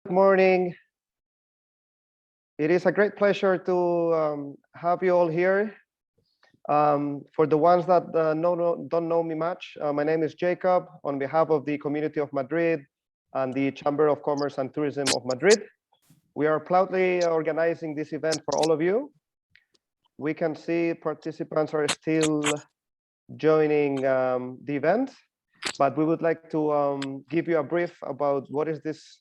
Good morning. It is a great pleasure to have you all here. For the ones that don't know me much, my name is Jacob on behalf of the Community of Madrid and the Chamber of Commerce and Tourism of Madrid. We are proudly organizing this event for all of you. We can see participants are still joining the event, but we would like to give you a brief about what is this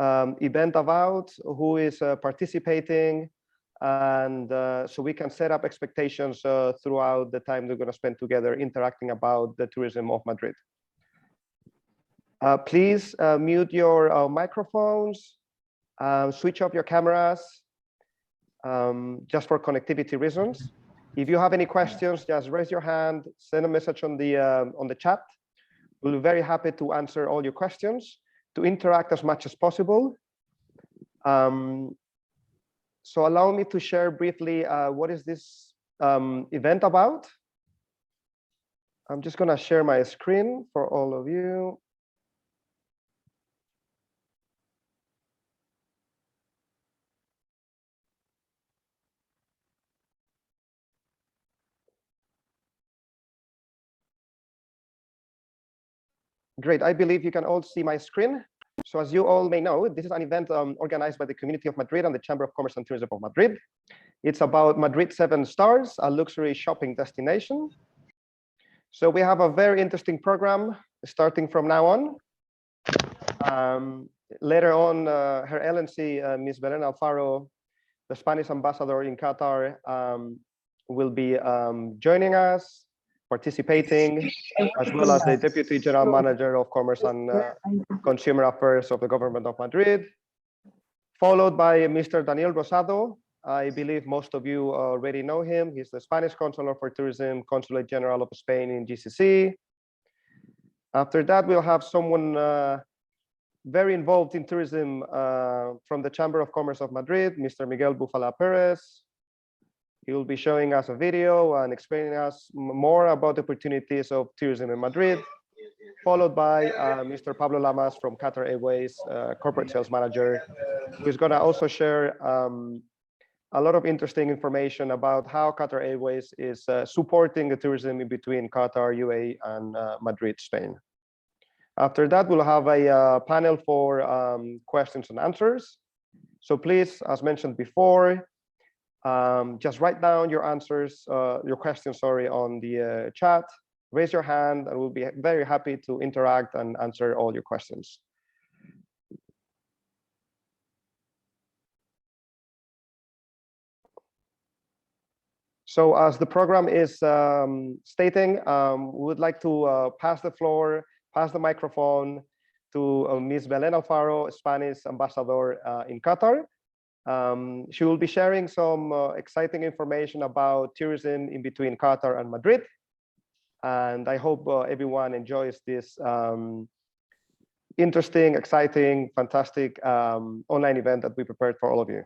event about, who is participating, and so we can set up expectations throughout the time we're going to spend together interacting about the tourism of Madrid. Please mute your microphones, switch off your cameras, just for connectivity reasons. If you have any questions, just raise your hand, send a message on the chat. We'll be very happy to answer all your questions, to interact as much as possible. So allow me to share briefly what is this event about. I'm just going to share my screen for all of you. Great, I believe you can all see my screen. So as you all may know, this is an event organized by the Community of Madrid and the Chamber of Commerce and Tourism of Madrid. It's about Madrid 7 Stars, a luxury shopping destination. So we have a very interesting program starting from now on. Later on, Her Excellency, Ms. Belén Alfaro, the Spanish ambassador in Qatar, will be joining us, participating, as well as the Deputy General Manager of Commerce and Consumer Affairs of the Government of Madrid, followed by Mr. Daniel Rosado. I believe most of you already know him. He's the Spanish Consular for Tourism, Consulate General of Spain in GCC. After that, we'll have someone very involved in tourism from the Chamber of Commerce of Madrid, Mr. Miguel Bufala Perez. He will be showing us a video and explaining us more about the opportunities of tourism in Madrid, followed by Mr. Pablo Lamas from Qatar Airways, Corporate Sales Manager, who's going to also share a lot of interesting information about how Qatar Airways is supporting the tourism in between Qatar, UAE, and Madrid, Spain. After that, we'll have a panel for questions and answers. So please, as mentioned before, just write down your answers, your questions, sorry, on the chat. Raise your hand, and we'll be very happy to interact and answer all your questions. So as the program is stating, we would like to pass the microphone to Ms. Belén Alfaro, Spanish ambassador in Qatar. She will be sharing some exciting information about tourism in between Qatar and Madrid. And I hope everyone enjoys this interesting, exciting, fantastic online event that we prepared for all of you.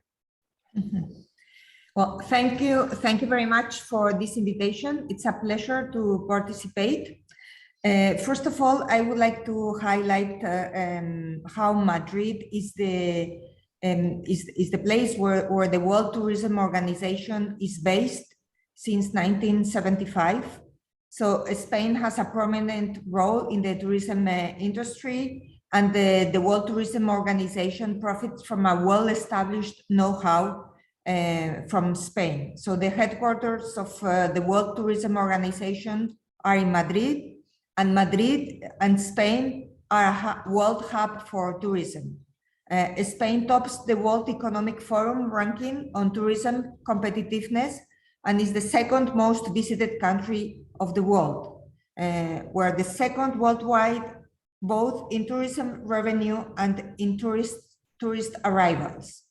Well, thank you very much for this invitation. It's a pleasure to participate. First of all, I would like to highlight how Madrid is the place where the World Tourism Organization is based since 1975. So Spain has a prominent role in the tourism industry, and the World Tourism Organization profits from a well-established know-how from Spain. So the headquarters of the World Tourism Organization are in Madrid, and Madrid and Spain are a world hub for tourism. Spain tops the World Economic Forum ranking on tourism competitiveness and is the second most visited country of the world. We're the second worldwide, both in tourism revenue and in tourist arrivals.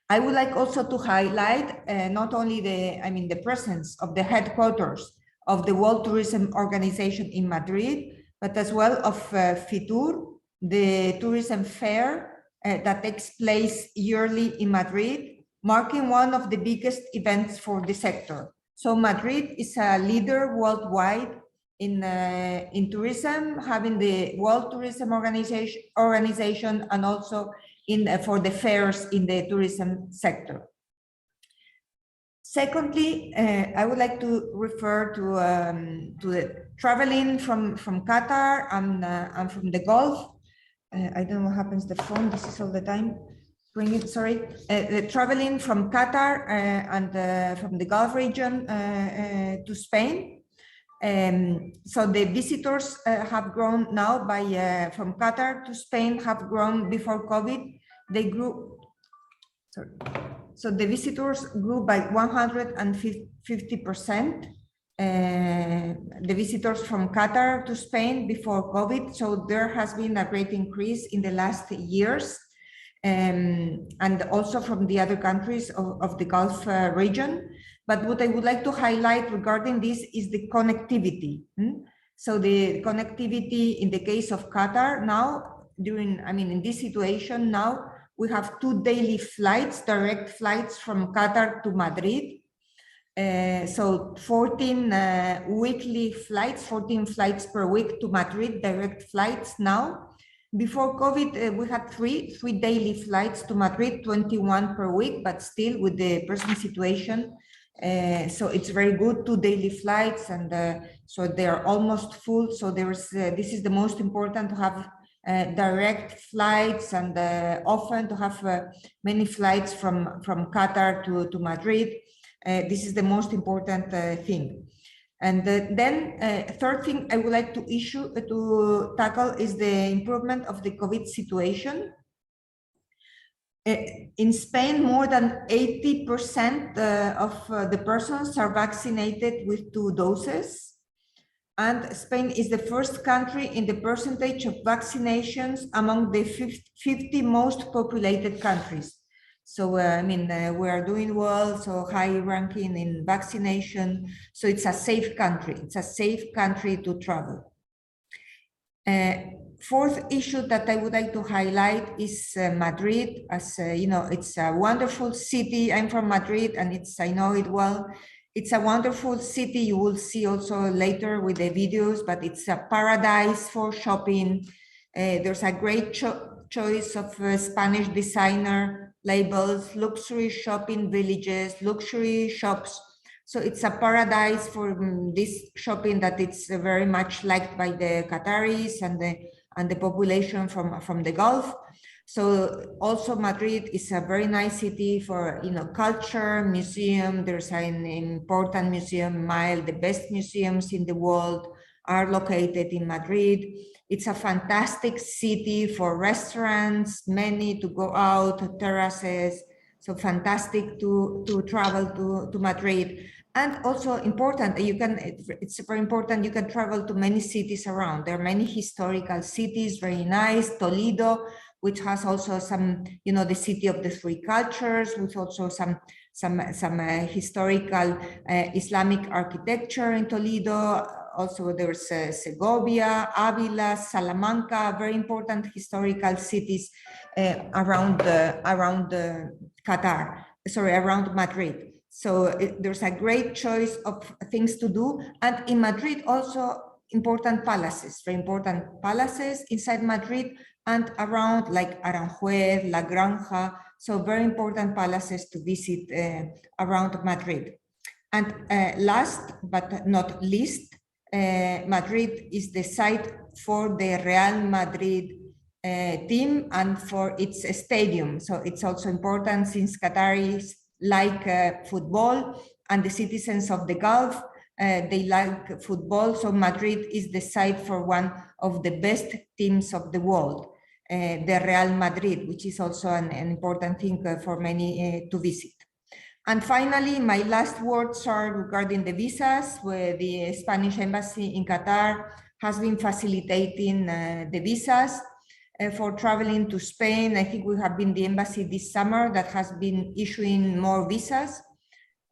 I would like also to highlight not only the presence of the headquarters of the World Tourism Organization in Madrid, but as well of FITUR, the tourism fair that takes place yearly in Madrid, marking one of the biggest events for the sector. So Madrid is a leader worldwide in tourism, having the World Tourism Organization and also for the fares in the tourism sector. Secondly, I would like to refer to the traveling from Qatar and from the Gulf. I don't know what happens to the phone. This is all the time. Bring it. Sorry. The traveling from Qatar and from the Gulf region to Spain. So the visitors have grown now by from Qatar to Spain have grown before COVID. They grew. Sorry. So the visitors grew by 150%. The visitors from Qatar to Spain before COVID. So there has been a great increase in the last years. And also from the other countries of the Gulf region. But what I would like to highlight regarding this is the connectivity. So the connectivity in the case of Qatar now, in this situation now, we have 2 daily flights, direct flights from Qatar to Madrid. So 14 weekly flights, 14 flights per week to Madrid, direct flights now. Before COVID, we had three daily flights to Madrid, 21 per week, but still with the present situation. So it's very good, 2 daily flights, and so they are almost full. So there's this is the most important, to have direct flights, and often to have many flights from Qatar to Madrid. This is the most important thing. And then third thing I would like to tackle is the improvement of the COVID situation. In Spain, more than 80% of the persons are vaccinated with 2 doses. And Spain is the first country in the percentage of vaccinations among the 50 most populated countries. So, we are doing well, so high ranking in vaccination. So it's a safe country. It's a safe country to travel. Fourth issue that I would like to highlight is Madrid. As it's a wonderful city. I'm from Madrid, and I know it well. It's a wonderful city. You will see also later with the videos, but it's a paradise for shopping. There's a great choice of Spanish designer labels, luxury shopping villages, luxury shops. So it's a paradise for this shopping that it's very much liked by the Qataris and the population from the Gulf. So also Madrid is a very nice city for culture, museum. There's an important museum mile. The best museums in the world are located in Madrid. It's a fantastic city for restaurants, many to go out, terraces. So fantastic to travel to Madrid. And also important, it's very important, you can travel to many cities around. There are many historical cities, very nice. Toledo, which has also some, the city of the 3 cultures, with also some historical Islamic architecture in Toledo. Also there's Segovia, Avila, Salamanca, very important historical cities around Madrid. So there's a great choice of things to do. And in Madrid also important palaces, very important palaces inside Madrid and around, like Aranjuez, La Granja. So very important palaces to visit around Madrid. And last but not least, Madrid is the site for the Real Madrid team and for its stadium. So it's also important, since Qataris like football, and the citizens of the Gulf, they like football. So Madrid is the site for one of the best teams of the world, the Real Madrid, which is also an important thing for many to visit. And finally, my last words are regarding the visas, where the Spanish embassy in Qatar has been facilitating the visas for traveling to Spain. I think we have been the embassy this summer that has been issuing more visas,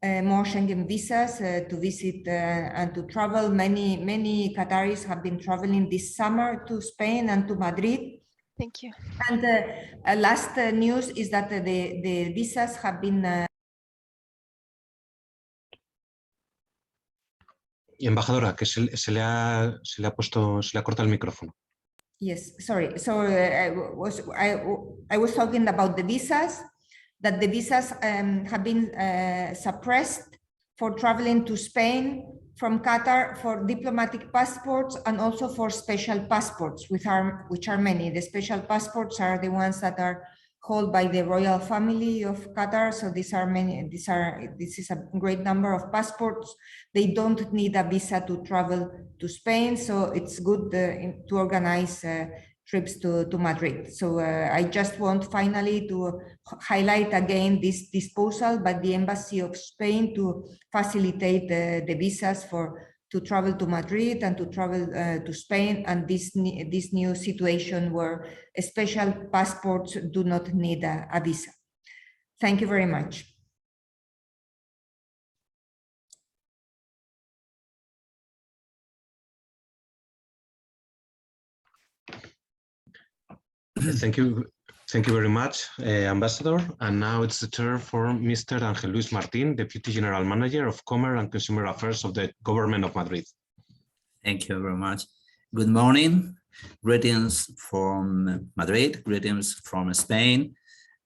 more Schengen visas to visit and to travel. Many Qataris have been traveling this summer to Spain and to Madrid. Thank you. And last news is that the visas have been Y embajadora, que se le ha cortado el micrófono. Yes, sorry. So I was talking about the visas, that the visas have been suppressed for traveling to Spain from Qatar for diplomatic passports and also for special passports, which are many. The special passports are the ones that are held by the royal family of Qatar. So these are many. This is a great number of passports. They don't need a visa to travel to Spain, so it's good to organize trips to Madrid. So I just want finally to highlight again this disposal by the Embassy of Spain to facilitate the visas to travel to Madrid and to travel to Spain, and this new situation where special passports do not need a visa. Thank you very much. Thank you very much, Ambassador. And now it's the turn for Mr. Ángel Luis Martín, Deputy General Manager of Commerce and Consumer Affairs of the Government of Madrid. Thank you very much. Good morning. Greetings from Madrid. Greetings from Spain.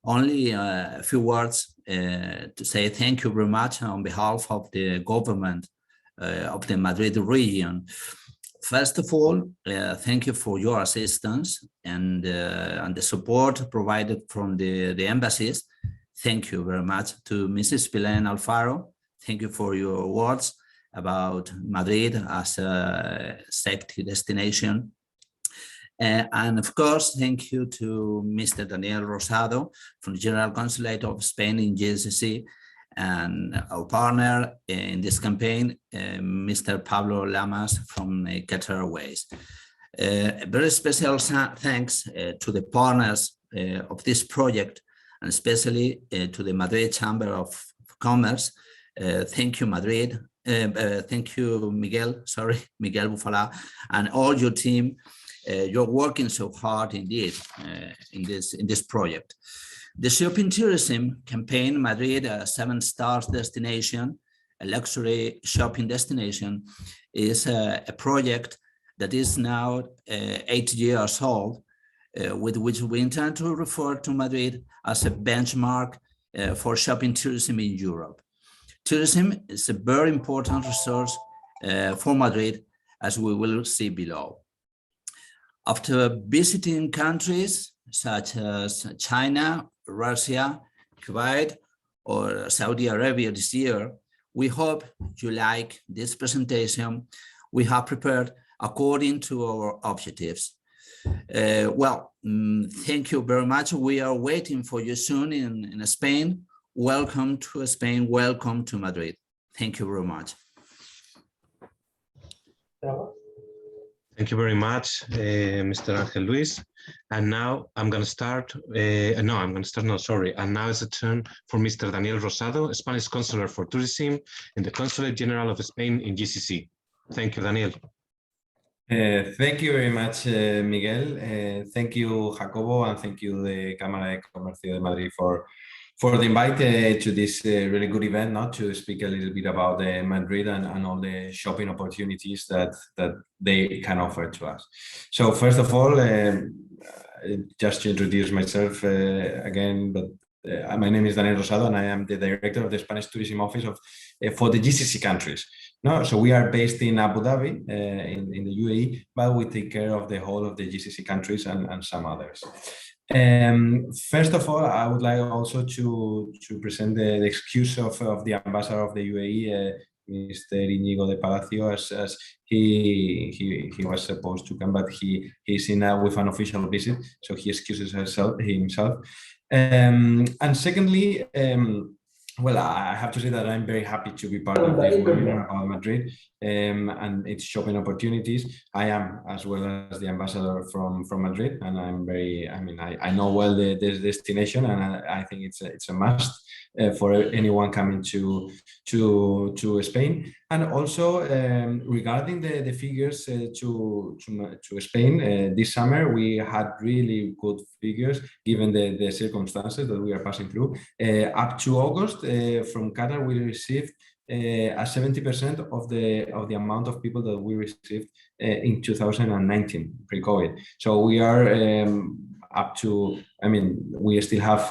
Only a few words to say thank you very much on behalf of the government of the Madrid region. First of all, thank you for your assistance and the support provided from the embassies. Thank you very much to Mrs. Belén Alfaro. Thank you for your words about Madrid as a safety destination. And of course, thank you to Mr. Daniel Rosado from the General Consulate of Spain in GCC, and our partner in this campaign, Mr. Pablo Lamas from Qatar Airways. A very special thanks to the partners of this project, and especially to the Madrid Chamber of Commerce. Thank you, Madrid. Thank you, Miguel Bufala, and all your team. You're working so hard indeed in this project. The shopping tourism campaign, Madrid, a 7-star destination, a luxury shopping destination, is a project that is now 8 years old, with which we intend to refer to Madrid as a benchmark for shopping tourism in Europe. Tourism is a very important resource for Madrid, as we will see below. After visiting countries such as China, Russia, Kuwait, or Saudi Arabia this year, we hope you like this presentation we have prepared according to our objectives. Thank you very much. We are waiting for you soon in Spain. Welcome to Spain. Welcome to Madrid. Thank you very much. Thank you very much, Mr. Ángel Luis. And now I'm going to start. And now it's a turn for Mr. Daniel Rosado, Spanish Consular for Tourism in the Consulate General of Spain in GCC. Thank you, Daniel. Thank you very much, Miguel. Thank you, Jacobo, and thank you, the Cámara de Comercio de Madrid, for the invite to this really good event, not to speak a little bit about Madrid and all the shopping opportunities that they can offer to us. So first of all, just to introduce myself again, but my name is Daniel Rosado, and I am the director of the Spanish Tourism Office for the GCC countries. No, so we are based in Abu Dhabi, in the UAE, but we take care of the whole of the GCC countries and some others. First of all, I would like also to present the excuse of the ambassador of the UAE, Mr. Íñigo de Palacio, as he was supposed to come, but he's in with an official visit, so he excuses himself. And secondly, well, I have to say that I'm very happy to be part of this webinar about Madrid and its shopping opportunities. I am, as well as the ambassador from Madrid, and I'm very, I know well this destination, and I think it's a must for anyone coming to Spain. And also regarding the figures to Spain, this summer we had really good figures given the circumstances that we are passing through. Up to August, from Qatar we received 70% of the amount of people that we received in 2019 pre-COVID. So we are up to, I mean, we still have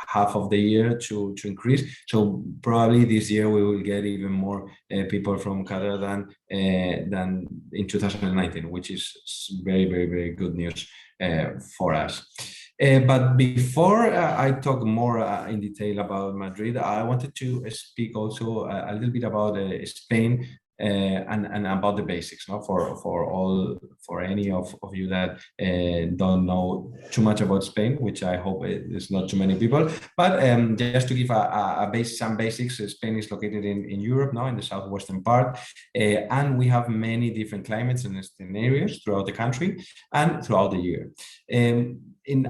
half of the year to increase. So probably this year we will get even more people from Qatar than in 2019, which is very, very, very good news for us. But before I talk more in detail about Madrid, I wanted to speak also a little bit about Spain and about the basics, no? For any of you that don't know too much about Spain, which I hope is not too many people. But just to give some basics, Spain is located in Europe now, in the southwestern part, and we have many different climates and scenarios throughout the country and throughout the year.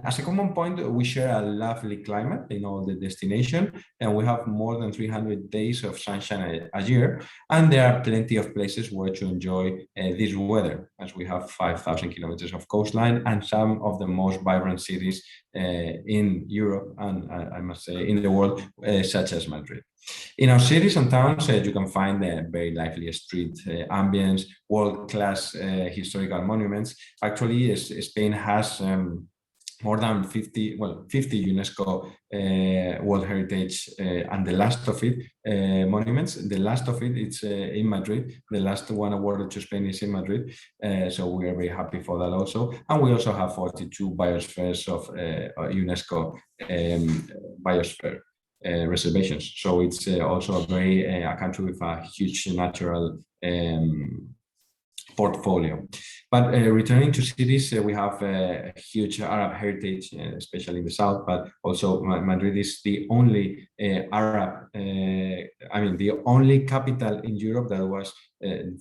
As a common point, we share a lovely climate in all the destination, and we have more than 300 days of sunshine a year, and there are plenty of places where to enjoy this weather, as we have 5,000 kilometers of coastline and some of the most vibrant cities in Europe and I must say in the world, such as Madrid. In our cities and towns, you can find very lively street ambience, world-class historical monuments. Actually, Spain has more than 50 UNESCO World Heritage and the last of it monuments. The last of it, it's in Madrid. The last one awarded to Spain is in Madrid. So we are very happy for that also. And we also have 42 biospheres of UNESCO biosphere reservations. So it's also a country with a huge natural portfolio. But returning to cities, we have a huge Arab heritage, especially in the south, but also Madrid is the only the only capital in Europe that was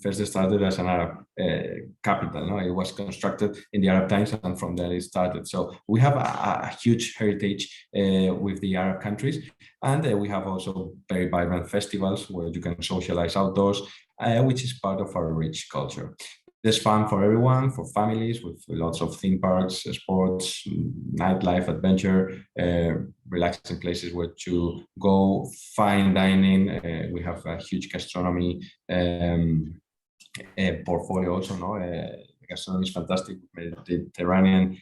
first started as an Arab capital. No? It was constructed in the Arab times, and from there it started. So we have a huge heritage with the Arab countries, and we have also very vibrant festivals where you can socialize outdoors, which is part of our rich culture. There's fun for everyone, for families, with lots of theme parks, sports, nightlife, adventure, relaxing places where to go, fine dining. We have a huge gastronomy portfolio also. No? Gastronomy is fantastic, Mediterranean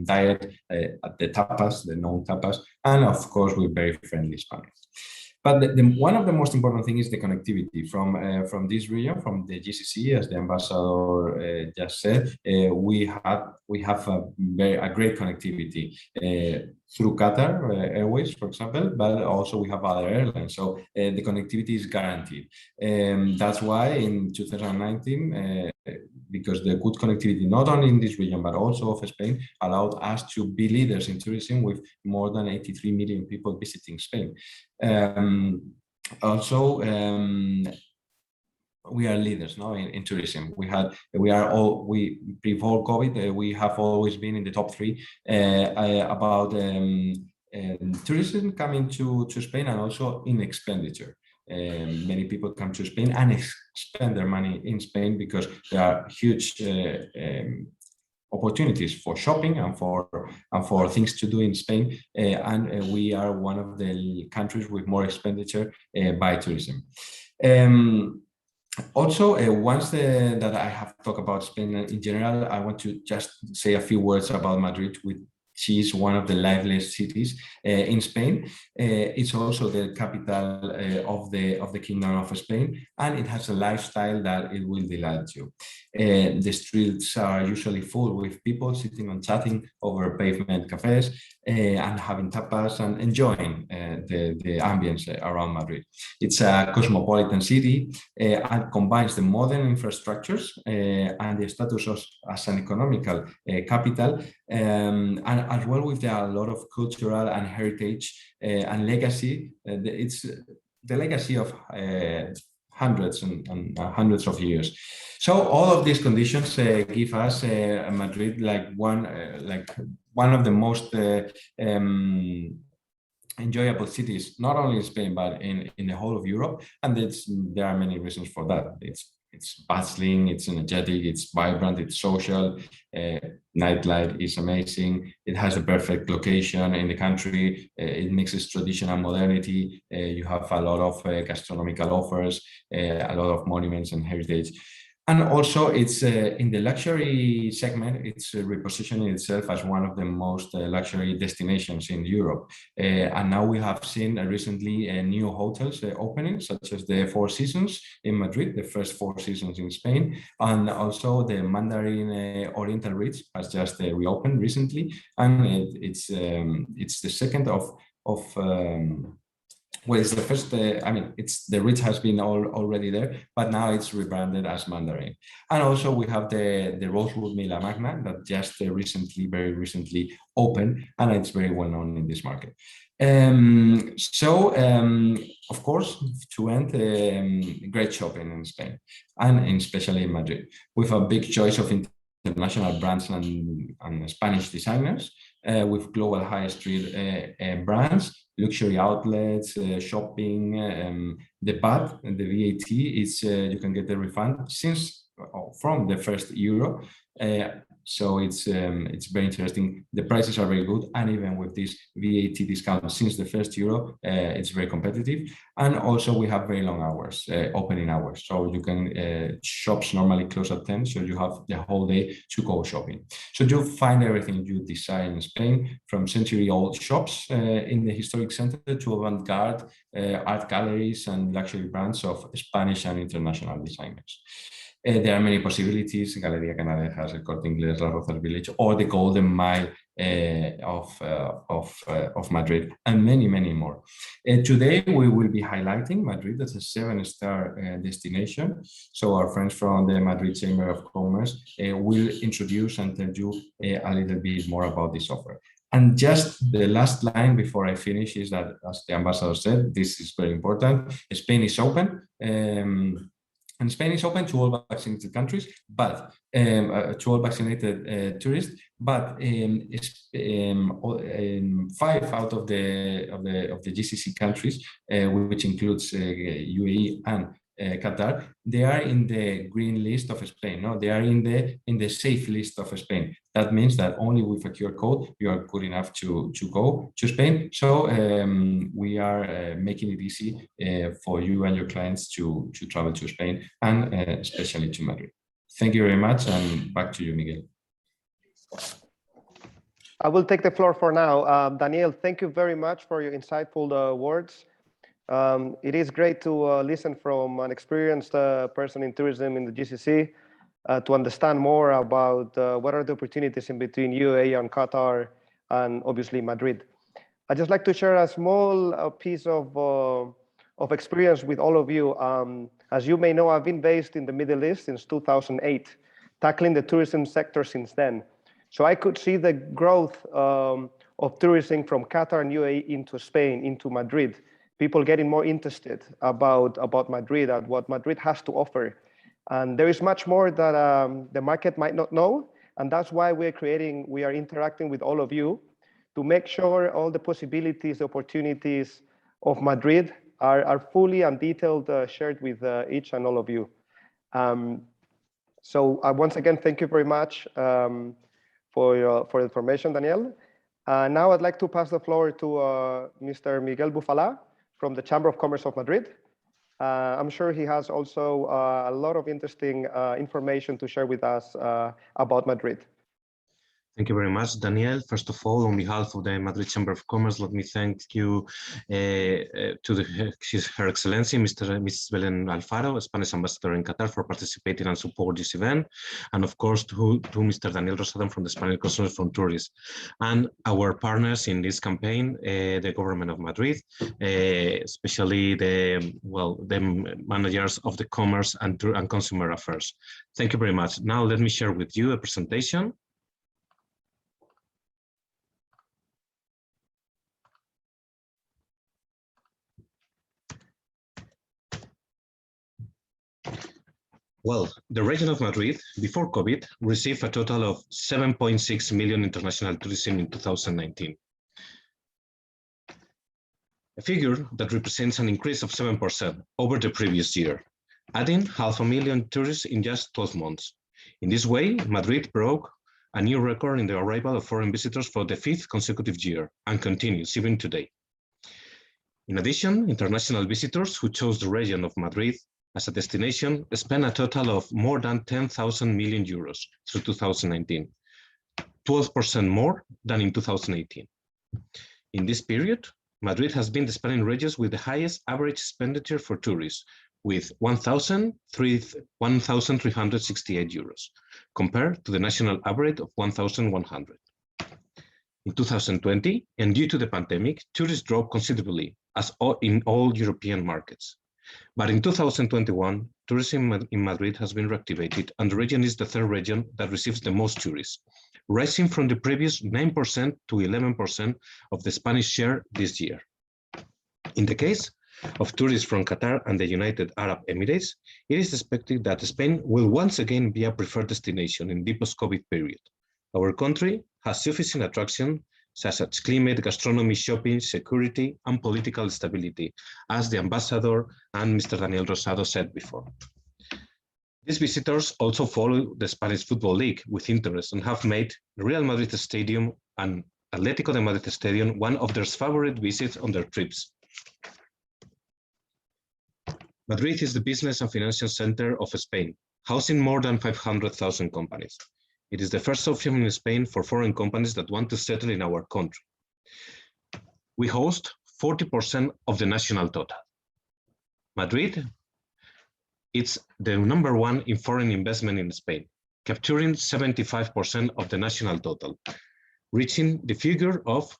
diet, the tapas, the known tapas, and of course we're very friendly Spanish. But one of the most important things is the connectivity from this region, from the GCC, as the ambassador just said. We have a great connectivity through Qatar Airways, for example, but also we have other airlines. So the connectivity is guaranteed. That's why in 2019, because the good connectivity, not only in this region, but also of Spain, allowed us to be leaders in tourism with more than 83 million people visiting Spain. We are leaders now in tourism. We before COVID, we have always been in the top 3 about tourism coming to Spain, and also in expenditure. Many people come to Spain and spend their money in Spain because there are huge opportunities for shopping and for things to do in Spain, and we are one of the countries with more expenditure by tourism. Also, once that I have talked about Spain in general, I want to just say a few words about Madrid, which is one of the liveliest cities in Spain. It's also the capital of the Kingdom of Spain, and it has a lifestyle that it will delight you. The streets are usually full with people sitting and chatting over pavement cafes and having tapas and enjoying the ambience around Madrid. It's a cosmopolitan city and combines the modern infrastructures and the status as an economical capital, and as well with a lot of cultural and heritage and legacy. It's the legacy of hundreds and hundreds of years. So all of these conditions give us Madrid like one of the most enjoyable cities, not only in Spain but in the whole of Europe. And there are many reasons for that. it's bustling, it's energetic, it's vibrant, it's social. Nightlife is amazing. It has a perfect location in the country. It mixes tradition and modernity. You have a lot of gastronomical offers, a lot of monuments and heritage. And also it's in the luxury segment, it's repositioning itself as one of the most luxury destinations in Europe. And now we have seen recently new hotels opening, such as the Four Seasons in Madrid, the first Four Seasons in Spain, and also the Mandarin Oriental Ritz has just reopened recently, and it's the second of well, it's the first, I mean, the Ritz has been already there, but now it's rebranded as Mandarin. And also we have the Rosewood Mila Magna that just very recently opened, and it's very well known in this market. Of course, to end, great shopping in Spain, and especially in Madrid, with a big choice of international brands and Spanish designers, with global high street brands, luxury outlets, shopping, the VAT and the VAT is you can get the refund from the first euro. So it's very interesting. The prices are very good, and even with this VAT discount since the first euro, it's very competitive. And also we have very long hours, opening hours. So you can shops normally close at 10, so you have the whole day to go shopping. So you find everything you desire in Spain, from century-old shops in the historic center to avant-garde art galleries and luxury brands of Spanish and international designers. There are many possibilities. Galeria Canadá has El Corte Inglés, Las Rozas Village, or the Golden Mile of Madrid, and many more. Today we will be highlighting Madrid as a 7-star destination. So our friends from the Madrid Chamber of Commerce will introduce and tell you a little bit more about this offer. And just the last line before I finish is that, as the ambassador said, this is very important. Spain is open. And Spain is open to all vaccinated countries, but to all vaccinated tourists. But 5 out of the GCC countries, which includes UAE and Qatar, they are in the green list of Spain. No, they are in the safe list of Spain. That means that only with a QR code you are good enough to go to Spain. So we are making it easy for you and your clients to travel to Spain, and especially to Madrid. Thank you very much, and back to you, Miguel. I will take the floor for now. Daniel, thank you very much for your insightful words. It is great to listen from an experienced person in tourism in the GCC to understand more about what are the opportunities in between UAE and Qatar, and obviously Madrid. I'd just like to share a small piece of experience with all of you. As you may know, I've been based in the Middle East since 2008, tackling the tourism sector since then. So I could see the growth of tourism from Qatar and UAE into Spain, into Madrid. People getting more interested about Madrid and what Madrid has to offer. And there is much more that the market might not know. And that's why we are interacting with all of you to make sure all the possibilities, opportunities of Madrid are fully and detailed shared with each and all of you. So once again, thank you very much for the information, Daniel. Now I'd like to pass the floor to Mr. Miguel Bufalá from the Chamber of Commerce of Madrid. I'm sure he has also a lot of interesting information to share with us about Madrid. Thank you very much, Daniel. First of all, on behalf of the Madrid Chamber of Commerce, let me thank you to Her Excellency, Mrs. Belén Alfaro, Spanish Ambassador in Qatar, for participating and support this event. And of course, to Mr. Daniel Rosado from the Spanish Consulate from Tourism. And our partners in this campaign, the government of Madrid, especially the managers of the commerce and consumer affairs. Thank you very much. Now let me share with you a presentation. Well, the region of Madrid, before COVID, received a total of 7.6 million international tourism in 2019. A figure that represents an increase of 7% over the previous year. adding 500,000 tourists in just 12 months. In this way, Madrid broke a new record in the arrival of foreign visitors for the 5th consecutive year and continues even today. In addition, international visitors who chose the region of Madrid as a destination spent a total of more than 10,000 million euros through 2019, 12% more than in 2018. In this period, Madrid has been the Spanish region with the highest average expenditure for tourists, with 1,368 euros, compared to the national average of 1,100. In 2020, and due to the pandemic, tourists dropped considerably, as in all European markets. But in 2021, tourism in Madrid has been reactivated, and the region is the third region that receives the most tourists, rising from the previous 9% to 11% of the Spanish share this year. In the case of tourists from Qatar and the United Arab Emirates, it is expected that Spain will once again be a preferred destination in the post-COVID period. Our country has sufficient attractions such as climate, gastronomy, shopping, security, and political stability, as the ambassador and Mr. Daniel Rosado said before. These visitors also follow the Spanish Football League with interest and have made Real Madrid Stadium and Atlético de Madrid Stadium one of their favorite visits on their trips. Madrid is the business and financial center of Spain, housing more than 500,000 companies. It is the first option in Spain for foreign companies that want to settle in our country. We host 40% of the national total. Madrid, it's the #1 in foreign investment in Spain, capturing 75% of the national total, reaching the figure of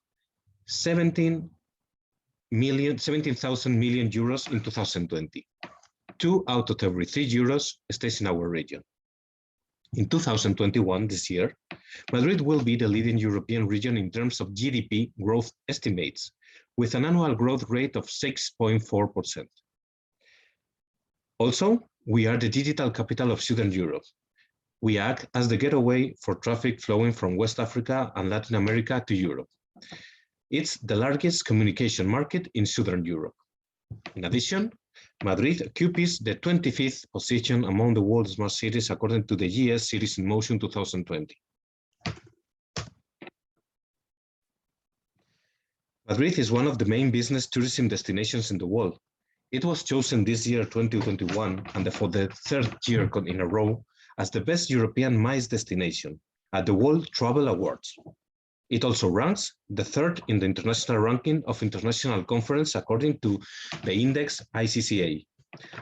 17,000 million euros in 2020. 2 out of every 3 euros stays in our region. In 2021, this year, Madrid will be the leading European region in terms of GDP growth estimates, with an annual growth rate of 6.4%. Also, we are the digital capital of Southern Europe. We act as the gateway for traffic flowing from West Africa and Latin America to Europe. It's the largest communication market in Southern Europe. In addition, Madrid occupies the 25th position among the world's smart cities according to the GS Cities in Motion 2020. Madrid is one of the main business tourism destinations in the world. It was chosen this year, 2021, and for the 3rd year in a row, as the best European MICE destination at the World Travel Awards. It also ranks the 3rd in the international ranking of international conference according to the index ICCA.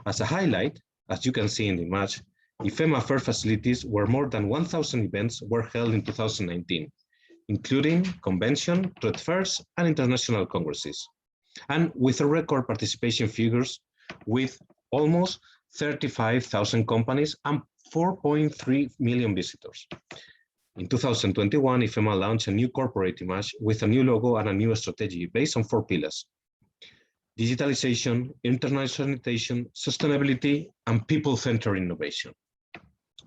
As a highlight, as you can see in the image, IFEMA fair facilities where more than 1,000 events were held in 2019, including convention, trade fairs, and international congresses, and with a record participation figures with almost 35,000 companies and 4.3 million visitors. In 2021, IFEMA launched a new corporate image with a new logo and a new strategy based on 4 pillars: digitalization, internationalization, sustainability, and people-centered innovation.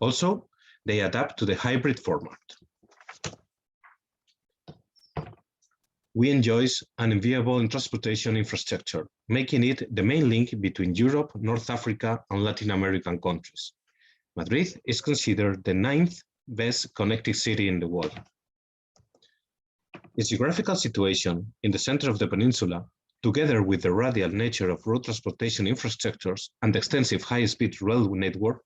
Also, they adapt to the hybrid format. We enjoy an enviable transportation infrastructure, making it the main link between Europe, North Africa, and Latin American countries. Madrid is considered the 9th best connected city in the world. Its geographical situation in the center of the peninsula, together with the radial nature of road transportation infrastructures and the extensive high-speed rail network,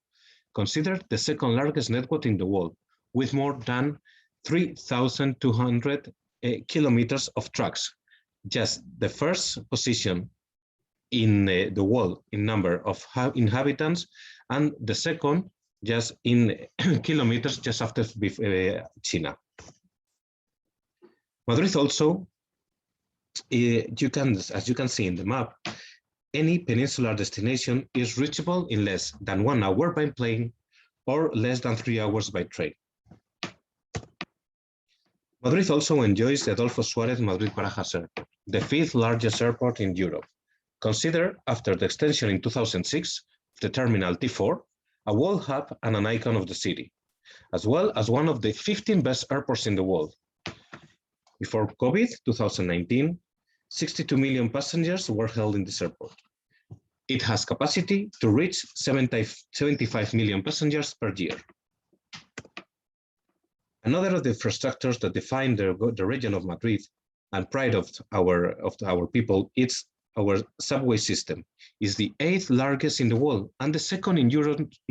considered the 2nd largest network in the world, with more than 3,200 kilometers of tracks, just the 1st position in the world in number of inhabitants, and the 2nd just in kilometers, just after China. Madrid also, as you can see in the map, any peninsular destination is reachable in less than 1 hour by plane or less than 3 hours by train. Madrid also enjoys the Adolfo Suárez Madrid-Barajas Airport, the 5th largest airport in Europe, considered after the extension in 2006 of the Terminal T4, a world hub and an icon of the city, as well as one of the 15 best airports in the world. Before COVID, 2019, 62 million passengers were held in this airport. It has capacity to reach 75 million passengers per year. Another of the infrastructures that define the region of Madrid and pride of our people is our subway system. It's the 8th largest in the world and the second in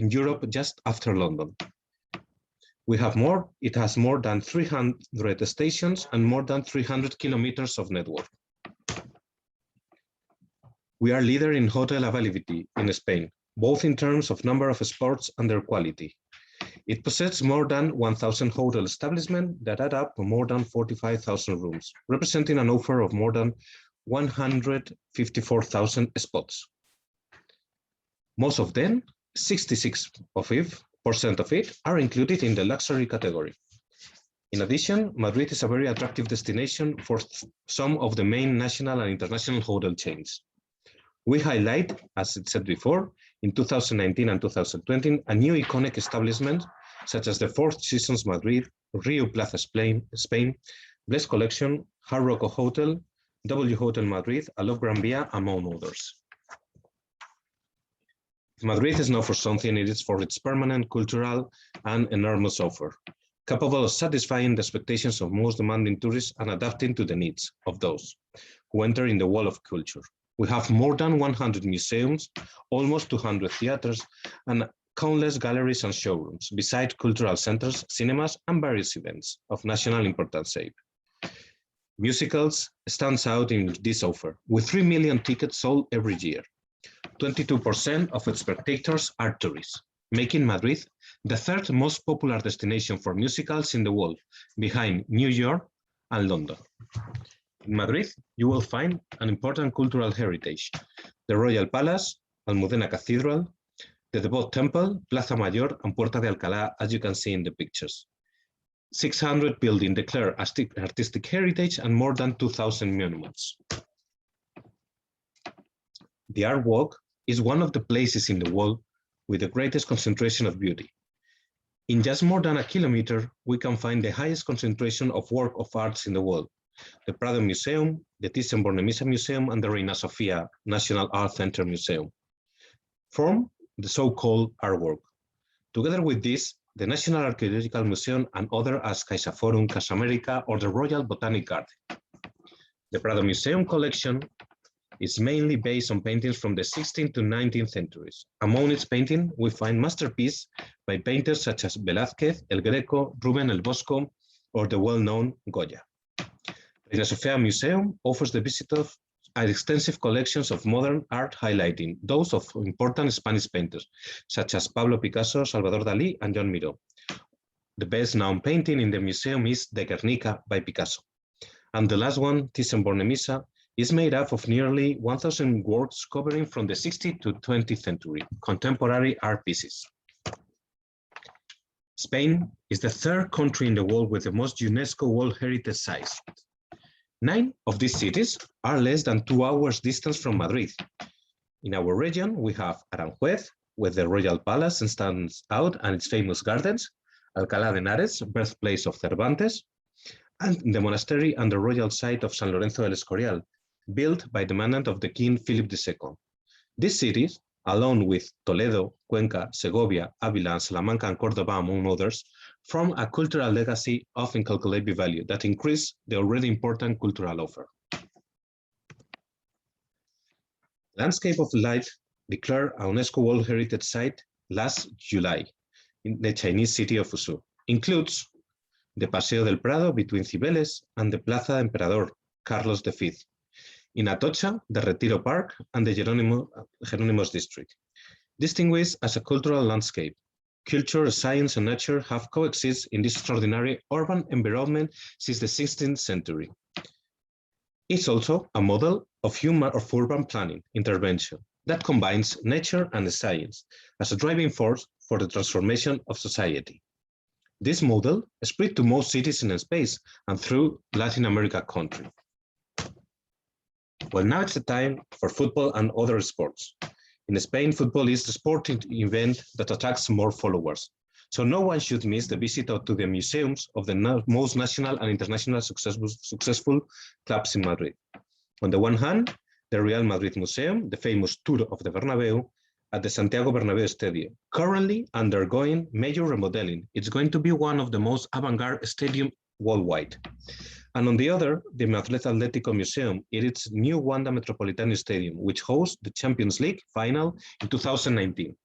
Europe just after London. It has more than 300 stations and more than 300 kilometers of network. We are leader in hotel availability in Spain, both in terms of number of spots and their quality. It possesses more than 1,000 hotel establishments that add up to more than 45,000 rooms, representing an offer of more than 154,000 spots. Most of them, 66% of it, are included in the luxury category. In addition, Madrid is a very attractive destination for some of the main national and international hotel chains. We highlight, as it said before, in 2019 and 2020, a new iconic establishment such as the Four Seasons Madrid, Rio Plaza Spain, Bless Collection, Hard Rock Hotel, W Hotel Madrid, I Love Gran Via, among others. Madrid is known for something, it is for its permanent cultural and enormous offer, capable of satisfying the expectations of most demanding tourists and adapting to the needs of those who enter in the world of culture. We have more than 100 museums, almost 200 theaters, and countless galleries and showrooms, besides cultural centers, cinemas, and various events of national importance. Musicals stands out in this offer, with 3 million tickets sold every year. 22% of its spectators are tourists, making Madrid the third most popular destination for musicals in the world, behind New York and London. In Madrid, you will find an important cultural heritage, the Royal Palace, Almudena Cathedral, the Devout Temple, Plaza Mayor, and Puerta de Alcalá, as you can see in the pictures. 600 buildings declared artistic heritage and more than 2,000 monuments. The Art Walk is one of the places in the world with the greatest concentration of beauty. In just more than a kilometer, we can find the highest concentration of work of arts in the world, the Prado Museum, the Thyssen-Bornemisza Museum, and the Reina Sofia National Art Center Museum, form the so-called Art Walk. Together with this, the National Archaeological Museum and others as CaixaForum, Casa América, or the Royal Botanic Garden. The Prado Museum collection is mainly based on paintings from the 16th to 19th centuries. Among its paintings, we find masterpieces by painters such as Velázquez, El Greco, Rubén el Bosco, or the well-known Goya. Reina Sofia Museum offers the visitors an extensive collections of modern art highlighting those of important Spanish painters, such as Pablo Picasso, Salvador Dalí, and John Miró. The best-known painting in the museum is the Guernica by Picasso. And the last one, Thyssen-Bornemisza, is made up of nearly 1,000 works covering from the 16th to 20th century, contemporary art pieces. Spain is the third country in the world with the most UNESCO World Heritage sites. 9 of these cities are less than 2 hours distance from Madrid. In our region, we have Aranjuez, where the Royal Palace stands out and its famous gardens, Alcalá de Henares, birthplace of Cervantes, and the monastery and the royal site of San Lorenzo del Escorial, built by the mandate of the King Philip II. These cities, along with Toledo, Cuenca, Segovia, Ávila, Salamanca, and Córdoba, among others, form a cultural legacy of incalculable value that increase the already important cultural offer. Landscape of Light declared a UNESCO World Heritage Site last July in the Chinese city of Fuzhou. Includes the Paseo del Prado between Cibeles and the Plaza Emperador Carlos V. In Atocha, the Retiro Park and the Jerónimos district. Distinguished as a cultural landscape, culture, science, and nature have coexisted in this extraordinary urban environment since the 16th century. It's also a model of urban planning intervention that combines nature and science as a driving force for the transformation of society. This model spread to most cities in space and through Latin America countries. Well, now it's the time for football and other sports. In Spain, football is the sporting event that attracts more followers. So no one should miss the visit to the museums of the most national and international successful clubs in Madrid. On the one hand, the Real Madrid Museum, the famous tour of the Bernabeu, at the Santiago Bernabeu Stadium, currently undergoing major remodeling. It's going to be one of the most avant-garde stadiums worldwide. And on the other, the Madrid Atlético Museum is its new Wanda Metropolitano Stadium, which hosts the Champions League final in 2019.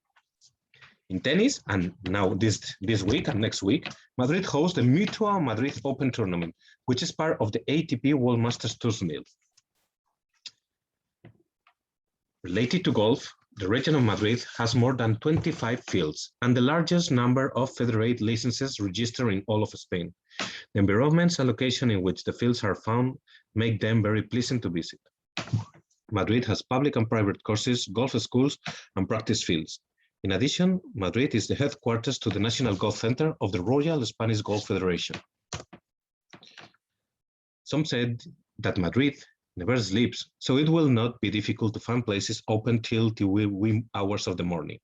In tennis, and now this week and next week, Madrid hosts the Mutua Madrid Open Tournament, which is part of the ATP World Masters Tournament. Related to golf, the region of Madrid has more than 25 fields and the largest number of federated licenses registered in all of Spain. The environments and location in which the fields are found make them very pleasant to visit. Madrid has public and private courses, golf schools, and practice fields. In addition, Madrid is the headquarters to the National Golf Center of the Royal Spanish Golf Federation. Some said that Madrid never sleeps, so it will not be difficult to find places open till the wee hours of the morning.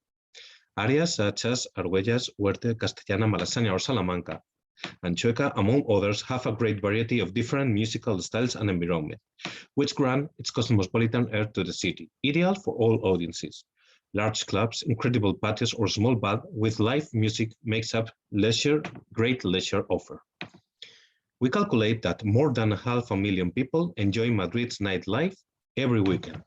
Areas such as Argüelles, Huerte, Castellana, Malasaña, or Salamanca, and Chueca, among others, have a great variety of different musical styles and environment, which grant its cosmopolitan air to the city, ideal for all audiences. Large clubs, incredible patios, or small bar with live music makes up great leisure offer. We calculate that more than 500,000 people enjoy Madrid's nightlife every weekend.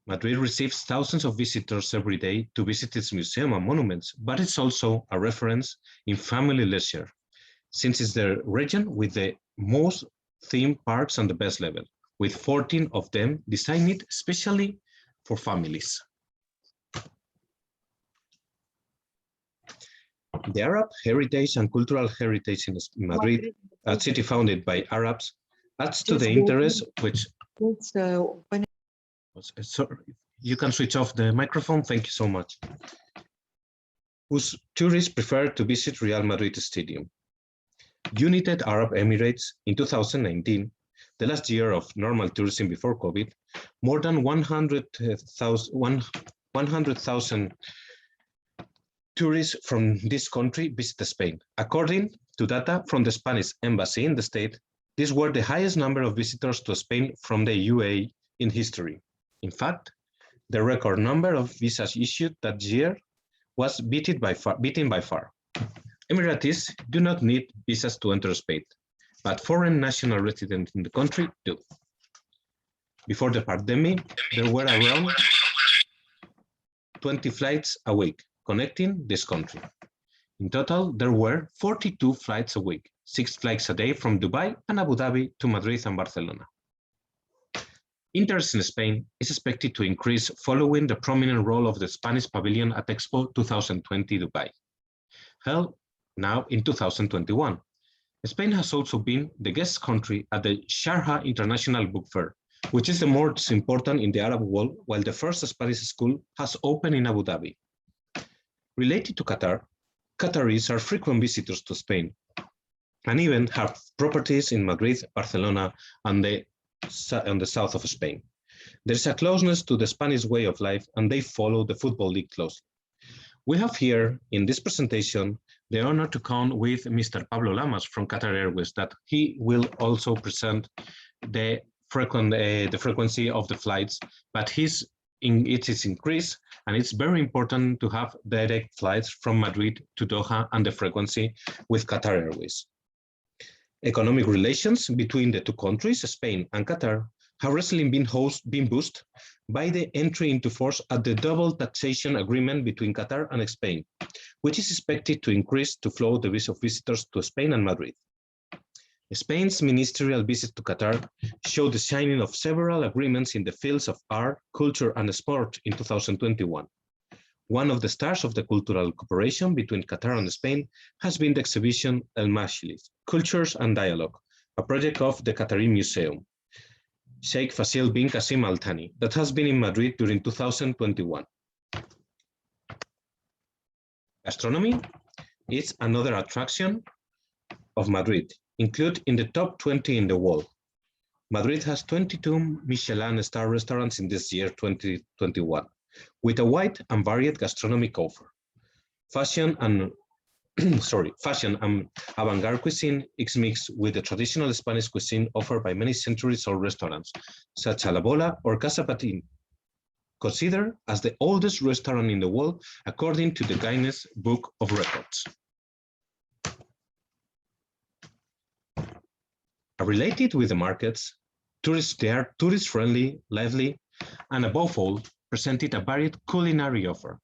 Madrid receives thousands of visitors every day to visit its museum and monuments, but it's also a reference in family leisure, since it's the region with the most theme parks on the best level, with 14 of them designed especially for families. The Arab heritage and cultural heritage in Madrid, a city founded by Arabs, adds to the interest which... Sorry, you can switch off the microphone, thank you so much. Whose tourists prefer to visit Real Madrid Stadium. United Arab Emirates in 2019, the last year of normal tourism before COVID, more than 100,000 tourists from this country visit Spain. According to data from the Spanish embassy in the state, these were the highest number of visitors to Spain from the UAE in history. In fact, the record number of visas issued that year was beaten by far. Emiratis do not need visas to enter Spain, but foreign national residents in the country do. Before the pandemic, there were around 20 flights a week connecting this country. In total, there were 42 flights a week, 6 flights a day from Dubai and Abu Dhabi to Madrid and Barcelona. Interest in Spain is expected to increase following the prominent role of the Spanish pavilion at Expo 2020 Dubai, held now in 2021. Spain has also been the guest country at the Sharjah International Book Fair, which is the most important in the Arab world, while the first Spanish school has opened in Abu Dhabi. Related to Qatar, Qataris are frequent visitors to Spain and even have properties in Madrid, Barcelona, and the south of Spain. There is a closeness to the Spanish way of life, and they follow the Football League closely. We have here in this presentation the honor to count with Mr. Pablo Lamas from Qatar Airways, that he will also present the frequency of the flights, but it is increased, and it's very important to have direct flights from Madrid to Doha and the frequency with Qatar Airways. Economic relations between the two countries, Spain and Qatar, have recently been boosted by the entry into force of the double taxation agreement between Qatar and Spain, which is expected to increase the flow of visitors to Spain and Madrid. Spain's ministerial visit to Qatar showed the signing of several agreements in the fields of art, culture, and sport in 2021. One of the stars of the cultural cooperation between Qatar and Spain has been the exhibition El Majlis, Cultures and Dialogue, a project of the Qatari Museum, Sheikh Faisal bin Qasim Al Thani, that has been in Madrid during 2021. Gastronomy is another attraction of Madrid, included in the top 20 in the world. Madrid has 22 Michelin star restaurants in this year, 2021, with a wide and varied gastronomic offer. Fashion and sorry, fashion and avant-garde cuisine is mixed with the traditional Spanish cuisine offered by many centuries-old restaurants, such as La Bola or Casa Patín, considered as the oldest restaurant in the world, according to the Guinness Book of Records. Related with the markets, they are tourist-friendly, lively, and above all, presented a varied culinary offer.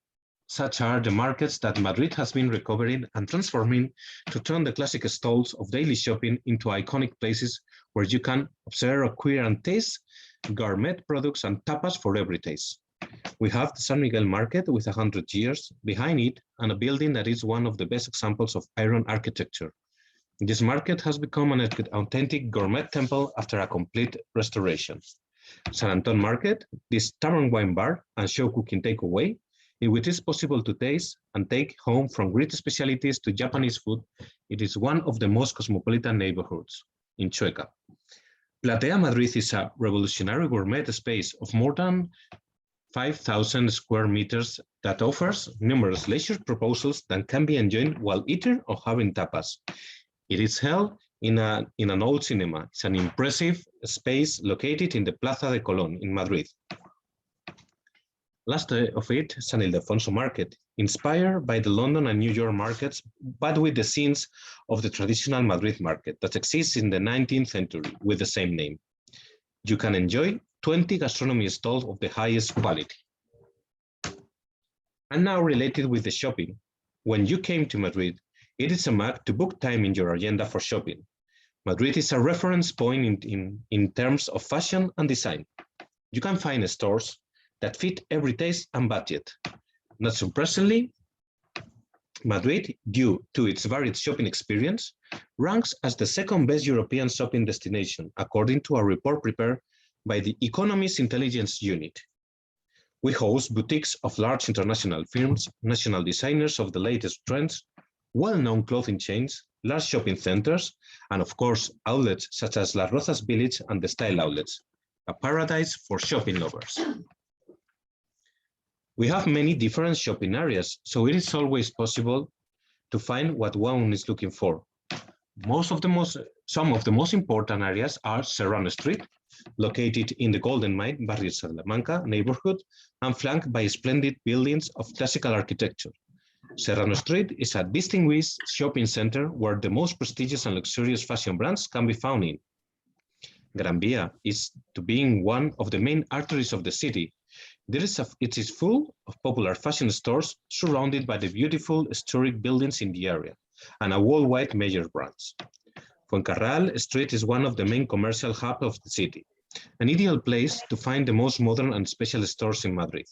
Such are the markets that Madrid has been recovering and transforming to turn the classic stalls of daily shopping into iconic places where you can observe, acquire, and taste gourmet products and tapas for every taste. We have the San Miguel Market with 100 years behind it and a building that is one of the best examples of iron architecture. This market has become an authentic gourmet temple after a complete restoration. San Anton Market, this tavern wine bar and show cooking takeaway, in which it is possible to taste and take home from Greek specialties to Japanese food, it is one of the most cosmopolitan neighborhoods in Chueca. Platea Madrid is a revolutionary gourmet space of more than 5,000 square meters that offers numerous leisure proposals that can be enjoyed while eating or having tapas. It is held in an old cinema. It's an impressive space located in the Plaza de Colón in Madrid. Last of it, San Ildefonso Market, inspired by the London and New York markets, but with the scenes of the traditional Madrid market that exists in the 19th century with the same name. You can enjoy 20 gastronomy stalls of the highest quality. And now related with the shopping, when you came to Madrid, it is a must to book time in your agenda for shopping. Madrid is a reference point in terms of fashion and design. You can find stores that fit every taste and budget. Not surprisingly, Madrid, due to its varied shopping experience, ranks as the second best European shopping destination, according to a report prepared by the Economist Intelligence Unit. We host boutiques of large international firms, national designers of the latest trends, well-known clothing chains, large shopping centers, and of course, outlets such as Las Rozas Village and the Style Outlets, a paradise for shopping lovers. We have many different shopping areas, so it is always possible to find what one is looking for. Some of the most important areas are Serrano Street, located in the Golden Mine, Barrio Salamanca neighborhood, and flanked by splendid buildings of classical architecture. Serrano Street is a distinguished shopping center where the most prestigious and luxurious fashion brands can be found in. Gran Via is to being one of the main arteries of the city. It is full of popular fashion stores surrounded by the beautiful historic buildings in the area and a worldwide major brands. Fuencarral Street is one of the main commercial hubs of the city, an ideal place to find the most modern and special stores in Madrid.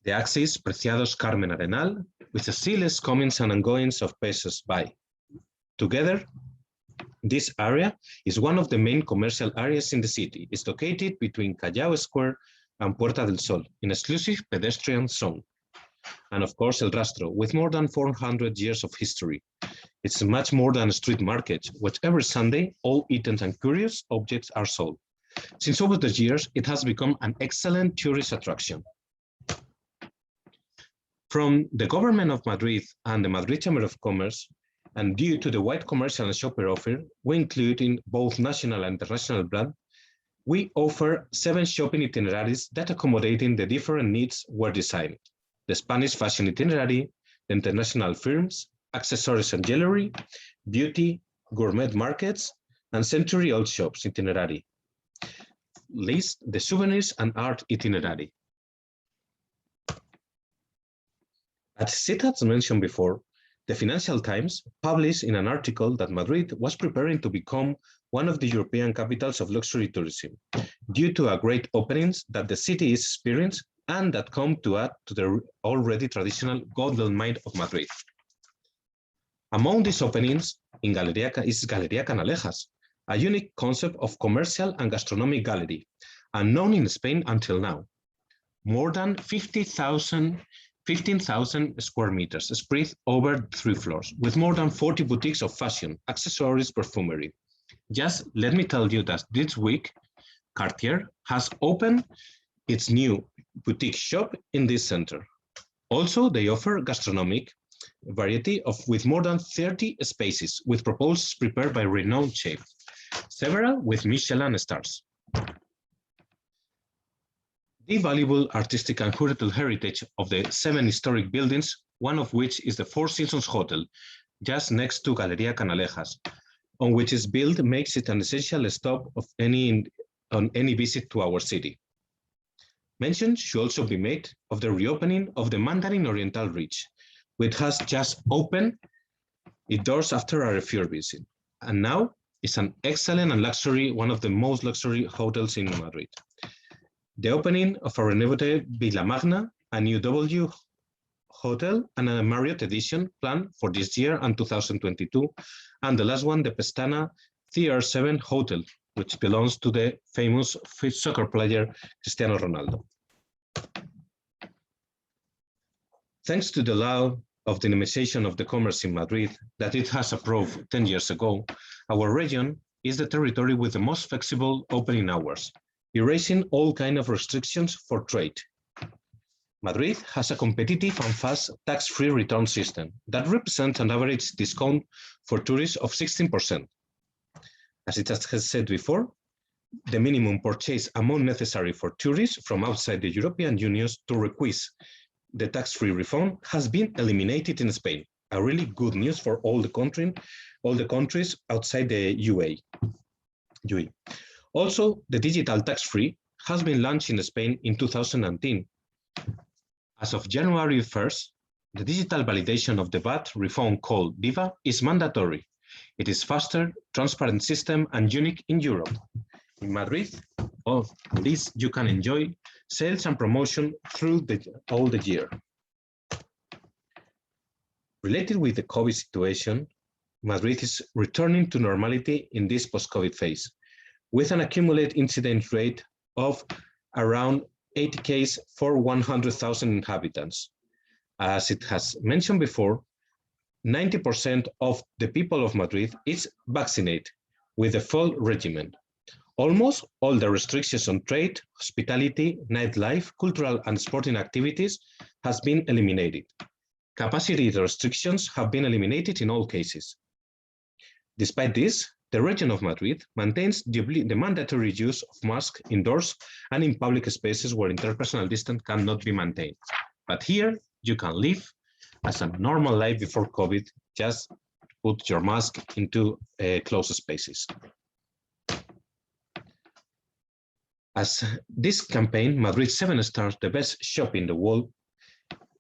The axis Preciados Carmen Arenal, with the ceaseless comings and goings of passers-by. Together, this area is one of the main commercial areas in the city. It's located between Callao Square and Puerta del Sol, in exclusive pedestrian zone. And of course, El Rastro, with more than 400 years of history. It's much more than a street market, where every Sunday, all eaten and curious objects are sold. Since over the years, it has become an excellent tourist attraction. From the government of Madrid and the Madrid Chamber of Commerce, and due to the wide commercial and shopper offer, we include in both national and international brands, we offer 7 shopping itineraries that accommodating the different needs were designed. The Spanish fashion itinerary, the international firms, accessories and jewelry, beauty, gourmet markets, and century-old shops itinerary. List the souvenirs and art itinerary. As it has mentioned before, the Financial Times published in an article that Madrid was preparing to become one of the European capitals of luxury tourism, due to a great openings that the city is experiencing and that come to add to the already traditional Golden Mine of Madrid. Among these openings is Galería Canalejas, a unique concept of commercial and gastronomic gallery, unknown in Spain until now. More than 15,000 square meters spread over 3 floors, with more than 40 boutiques of fashion, accessories, perfumery. Just let me tell you that this week, Cartier has opened its new boutique shop in this center. Also, they offer gastronomic variety with more than 30 spaces, with proposals prepared by renowned chefs, several with Michelin stars. The valuable artistic and cultural heritage of the 7 historic buildings, one of which is the Four Seasons Hotel, just next to Galeria Canalejas, on which is built, makes it an essential stop of on any visit to our city. Mention should also be made of the reopening of the Mandarin Oriental Reach, which has just opened its doors after a refurbishing, and now is an excellent and one of the most luxury hotels in Madrid. The opening of a renovated Villa Magna, a new W hotel, and a Marriott edition planned for this year and 2022, and the last one, the Pestana CR7 Hotel, which belongs to the famous soccer player Cristiano Ronaldo. Thanks to the law of dynamization of the commerce in Madrid that it has approved 10 years ago, our region is the territory with the most flexible opening hours, erasing all kinds of restrictions for trade. Madrid has a competitive and fast tax-free return system that represents an average discount for tourists of 16%. As it has said before, the minimum purchase amount necessary for tourists from outside the European Union to request the tax-free refund has been eliminated in Spain. A really good news for all the countries outside the UE. Also, the digital tax-free has been launched in Spain in 2019. As of January 1st, the digital validation of the VAT refund called DIVA is mandatory. It is faster, transparent system and unique in Europe. In Madrid, all this you can enjoy sales and promotion through all the year. Related with the COVID situation, Madrid is returning to normality in this post-COVID phase, with an accumulated incident rate of around 80 cases for 100,000 inhabitants. As it has mentioned before, 90% of the people of Madrid is vaccinated with the full regimen. Almost all the restrictions on trade, hospitality, nightlife, cultural and sporting activities has been eliminated. Capacity restrictions have been eliminated in all cases. Despite this, the region of Madrid maintains the mandatory use of masks indoors and in public spaces where interpersonal distance cannot be maintained. But here, you can live as a normal life before COVID, just put your mask into closed spaces. As this campaign, Madrid 7 Stars, the best shop in the world,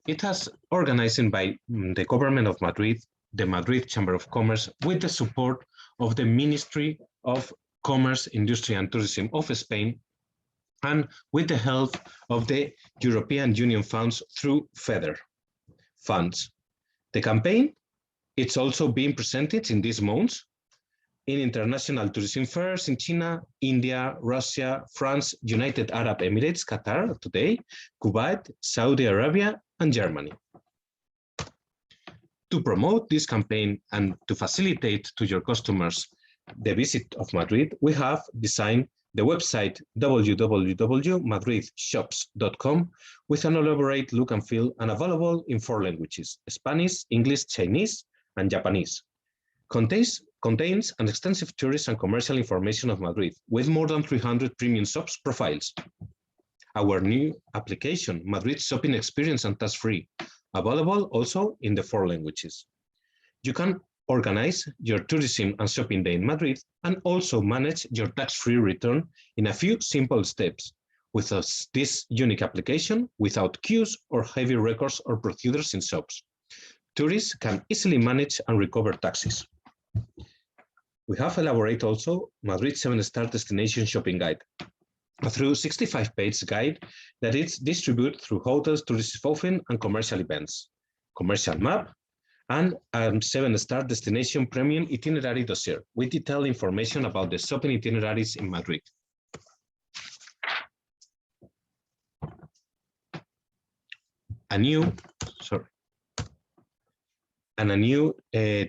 it has organized by the government of Madrid, the Madrid Chamber of Commerce, with the support of the Ministry of Commerce, Industry and Tourism of Spain, and with the help of the European Union funds through FEDER funds. The campaign, it's also being presented in these months in international tourism fairs in China, India, Russia, France, United Arab Emirates, Qatar today, Kuwait, Saudi Arabia, and Germany. To promote this campaign and to facilitate to your customers the visit of Madrid, we have designed the website www.madridshops.com with an elaborate look and feel and available in 4 languages, Spanish, English, Chinese, and Japanese. Contains an extensive tourist and commercial information of Madrid with more than 300 premium shops profiles. Our new application, Madrid Shopping Experience and Tax-Free, available also in the 4 languages. You can organize your tourism and shopping day in Madrid and also manage your tax-free return in a few simple steps with this unique application without queues or heavy records or procedures in shops. Tourists can easily manage and recover taxes. We have elaborated also Madrid 7-Star Destination Shopping Guide, a through 65-page guide that is distributed through hotels, tourist often, and commercial events, commercial map, and 7-Star Destination Premium Itinerary Dossier with detailed information about the shopping itineraries in Madrid. A new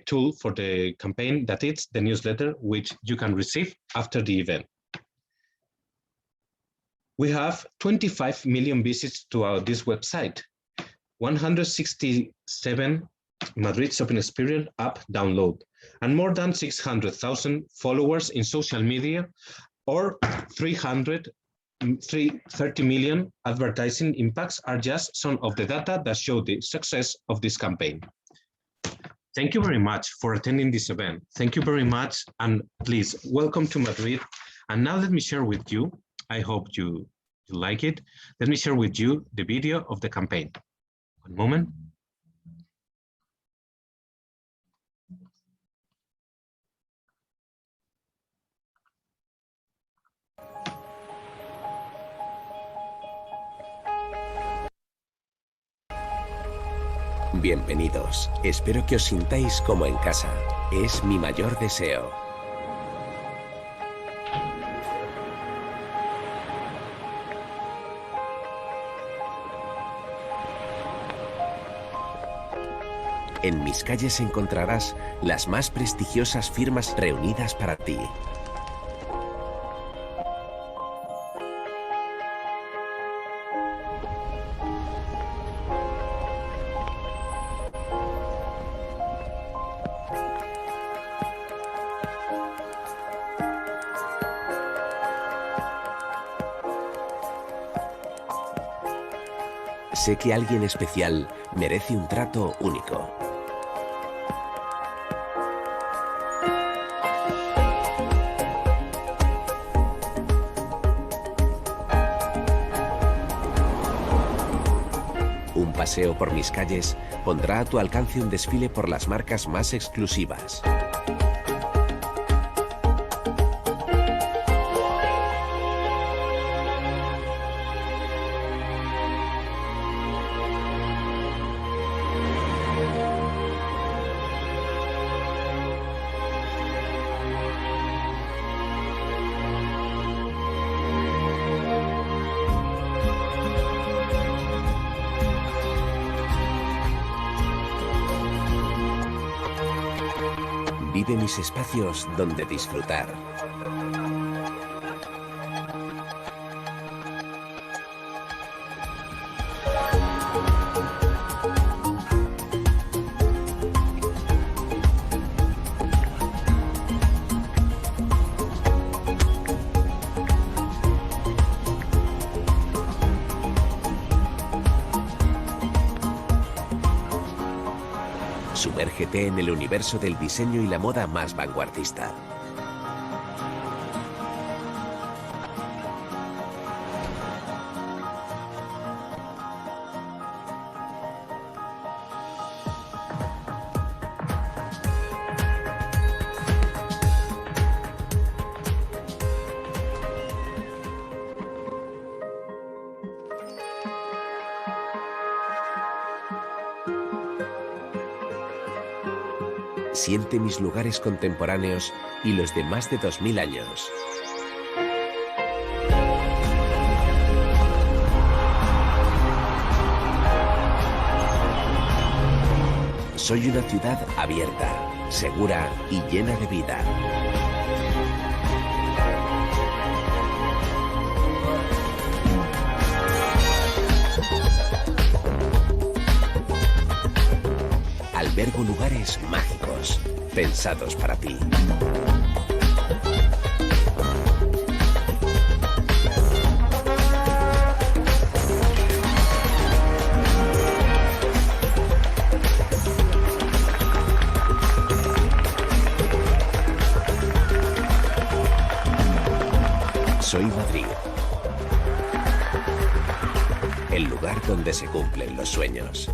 tool for the campaign that is the newsletter, which you can receive after the event. We have 25 million visits to this website, 167 Madrid shopping experience app download, and more than 600,000 followers in social media, or 30 million advertising impacts are just some of the data that show the success of this campaign. Thank you very much for attending this event. Thank you very much, and please welcome to Madrid. And now let me share with you, I hope you like it, let me share with you the video of the campaign. One moment. Bienvenidos. Espero que os sintáis como en casa. Es mi mayor deseo. En mis calles encontrarás las más prestigiosas firmas reunidas para ti. Sé que alguien especial merece un trato único. Un paseo por mis calles pondrá a tu alcance un desfile por las marcas más exclusivas. Vive mis espacios donde disfrutar. Sumérgete en el universo del diseño y la moda más vanguardista. Siente mis lugares contemporáneos y los de más de 2000 años. Soy una ciudad abierta, segura y llena de vida. Albergo lugares mágicos, pensados para ti. Soy Madrid, el lugar donde se cumplen los sueños.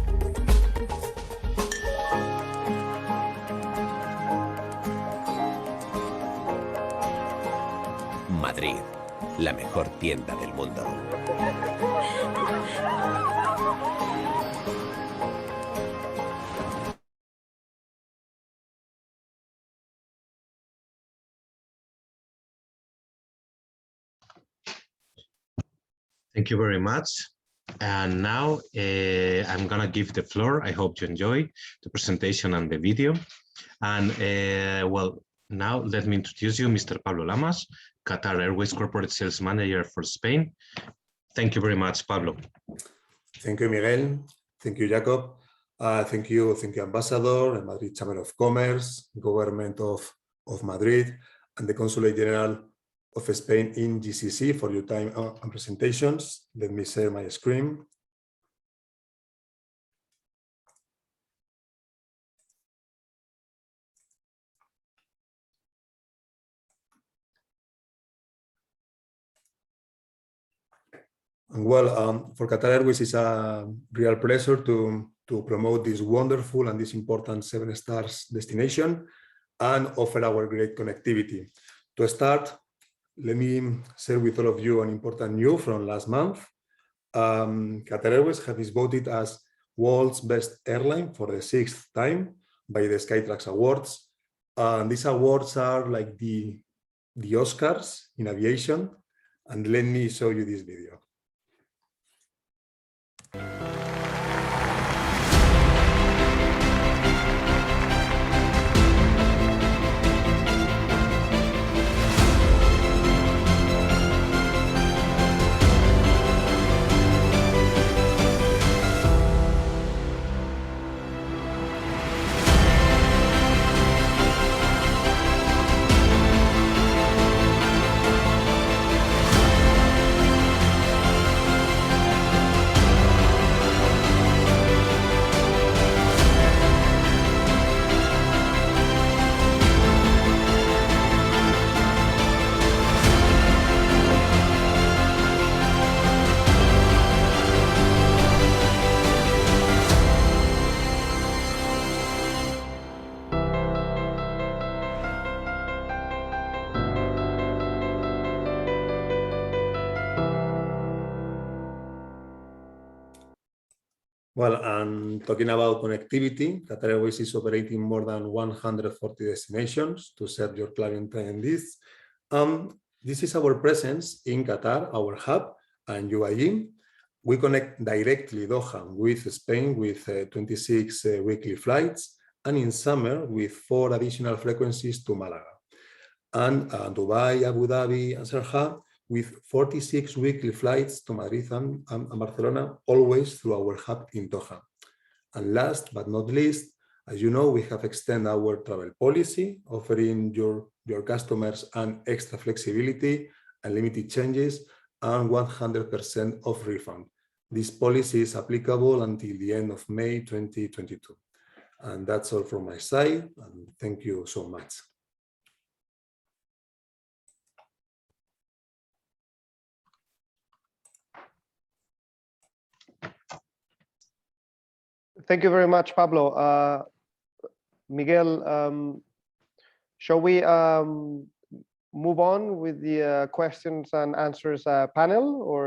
Madrid, la mejor tienda del mundo. Thank you very much. And now I'm gonna give the floor. I hope you enjoy the presentation and the video. And well, now let me introduce you, Mr. Pablo Lamas, Qatar Airways Corporate Sales Manager for Spain. Thank you very much, Pablo. Thank you, Miguel. Thank you, Jacob. Thank you, Ambassador, and Madrid Chamber of Commerce, Government of Madrid, and the Consulate General of Spain in GCC for your time and presentations. Let me share my screen. And well, for Qatar Airways, it's a real pleasure to promote this wonderful and this important 7 stars destination and offer our great connectivity. To start, let me share with all of you an important news from last month. Qatar Airways has been voted as world's best airline for the 6th time by the Skytrax Awards. And these awards are like the Oscars in aviation. And let me show you this video. Well, and talking about connectivity, Qatar Airways is operating more than 140 destinations to serve your clientele needs. This is our presence in Qatar, our hub, and UAE. We connect directly Doha with Spain with 26 weekly flights, and in summer with 4 additional frequencies to Malaga. And Dubai, Abu Dhabi, and Sharjah with 46 weekly flights to Madrid and Barcelona, always through our hub in Doha. And last but not least, as you know, we have extended our travel policy, offering your customers an extra flexibility, unlimited changes, and 100% of refund. This policy is applicable until the end of May 2022. And that's all from my side, and thank you so much. Thank you very much, Pablo. Miguel, shall we move on with the questions and answers panel, or